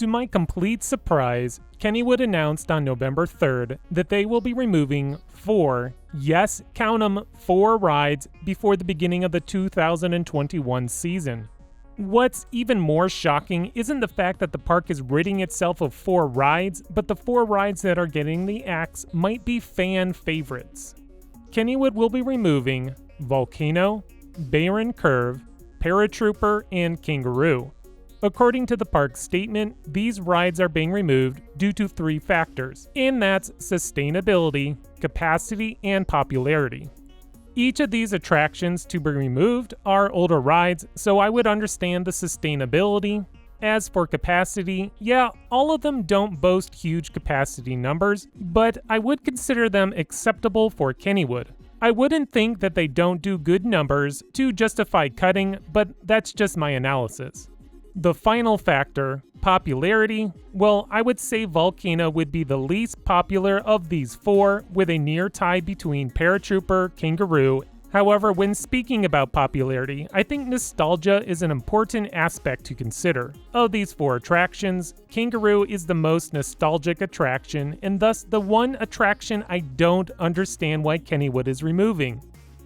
To my complete surprise, Kennywood announced on November 3rd that they will be removing 4, yes, count 'em, 4 rides before the beginning of the 2021 season. What's even more shocking isn't the fact that the park is ridding itself of 4 rides, but the 4 rides that are getting the axe might be fan favorites. Kennywood will be removing Volcano, Bayern Kurve, Paratrooper, and Kangaroo. According to the park's statement, these rides are being removed due to 3 factors, and that's sustainability, capacity, and popularity. Each of these attractions to be removed are older rides, so I would understand the sustainability. As for capacity, yeah, all of them don't boast huge capacity numbers, but I would consider them acceptable for Kennywood. I wouldn't think that they don't do good numbers to justify cutting, but that's just my analysis. The final factor, popularity, well, I would say Volcano would be the least popular of these 4, with a near tie between Paratrooper, Kangaroo. However, when speaking about popularity, I think nostalgia is an important aspect to consider. Of these 4 attractions, Kangaroo is the most nostalgic attraction, and thus the one attraction I don't understand why Kennywood is removing.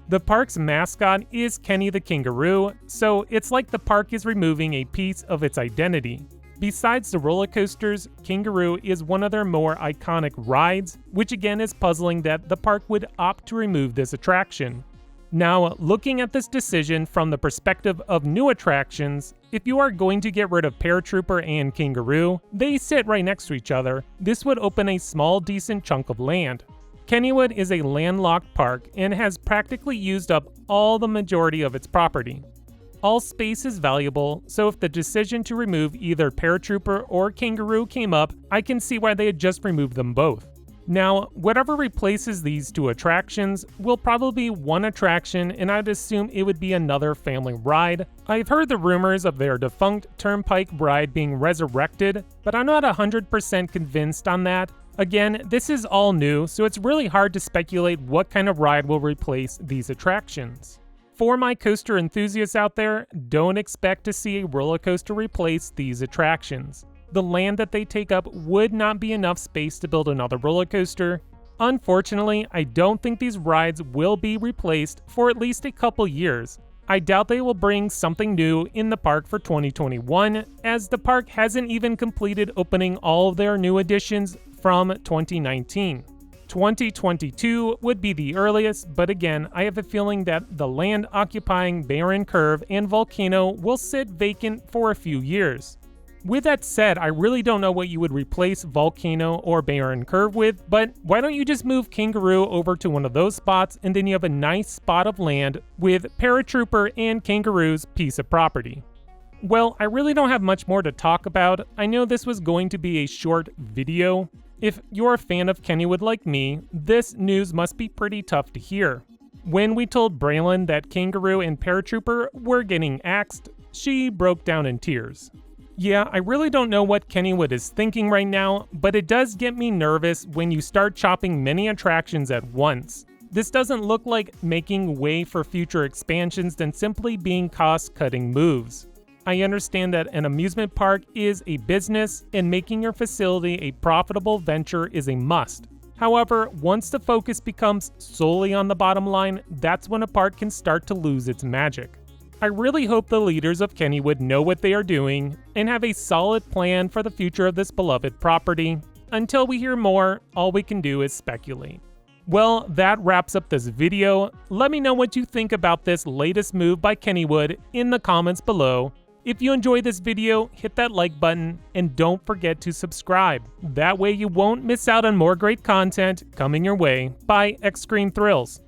The park's mascot is Kenny the Kangaroo, so it's like the park is removing a piece of its identity. Besides the roller coasters, Kangaroo is one of their more iconic rides, which again is puzzling that the park would opt to remove this attraction. Now, looking at this decision from the perspective of new attractions, if you are going to get rid of Paratrooper and Kangaroo, they sit right next to each other. This would open a small decent chunk of land. Kennywood is a landlocked park and has practically used up all the majority of its property. All space is valuable, so if the decision to remove either Paratrooper or Kangaroo came up, I can see why they had just removed them both. Now, whatever replaces these 2 attractions will probably be one attraction, and I'd assume it would be another family ride. I've heard the rumors of their defunct Turnpike ride being resurrected, but I'm not 100% convinced on that. Again, this is all new, so it's really hard to speculate what kind of ride will replace these attractions. For my coaster enthusiasts out there, don't expect to see a roller coaster replace these attractions. The land that they take up would not be enough space to build another roller coaster. Unfortunately, I don't think these rides will be replaced for at least a couple years. I doubt they will bring something new in the park for 2021, as the park hasn't even completed opening all of their new additions from 2019. 2022 would be the earliest, but again, I have a feeling that the land occupying Bayern Kurve and Volcano will sit vacant for a few years. With that said, I really don't know what you would replace Volcano or Bayern Kurve with, but why don't you just move Kangaroo over to one of those spots, and then you have a nice spot of land with Paratrooper and Kangaroo's piece of property. Well, I really don't have much more to talk about. I know this was going to be a short video. If you're a fan of Kennywood like me, this news must be pretty tough to hear. When we told Braylon that Kangaroo and Paratrooper were getting axed, she broke down in tears. Yeah, I really don't know what Kennywood is thinking right now, but it does get me nervous when you start chopping many attractions at once. This doesn't look like making way for future expansions than simply being cost-cutting moves. I understand that an amusement park is a business, and making your facility a profitable venture is a must. However, once the focus becomes solely on the bottom line, that's when a park can start to lose its magic. I really hope the leaders of Kennywood know what they are doing and have a solid plan for the future of this beloved property. Until we hear more, all we can do is speculate. Well, that wraps up this video. Let me know what you think about this latest move by Kennywood in the comments below. If you enjoyed this video, hit that like button and don't forget to subscribe. That way you won't miss out on more great content coming your way by Extreme Thrills.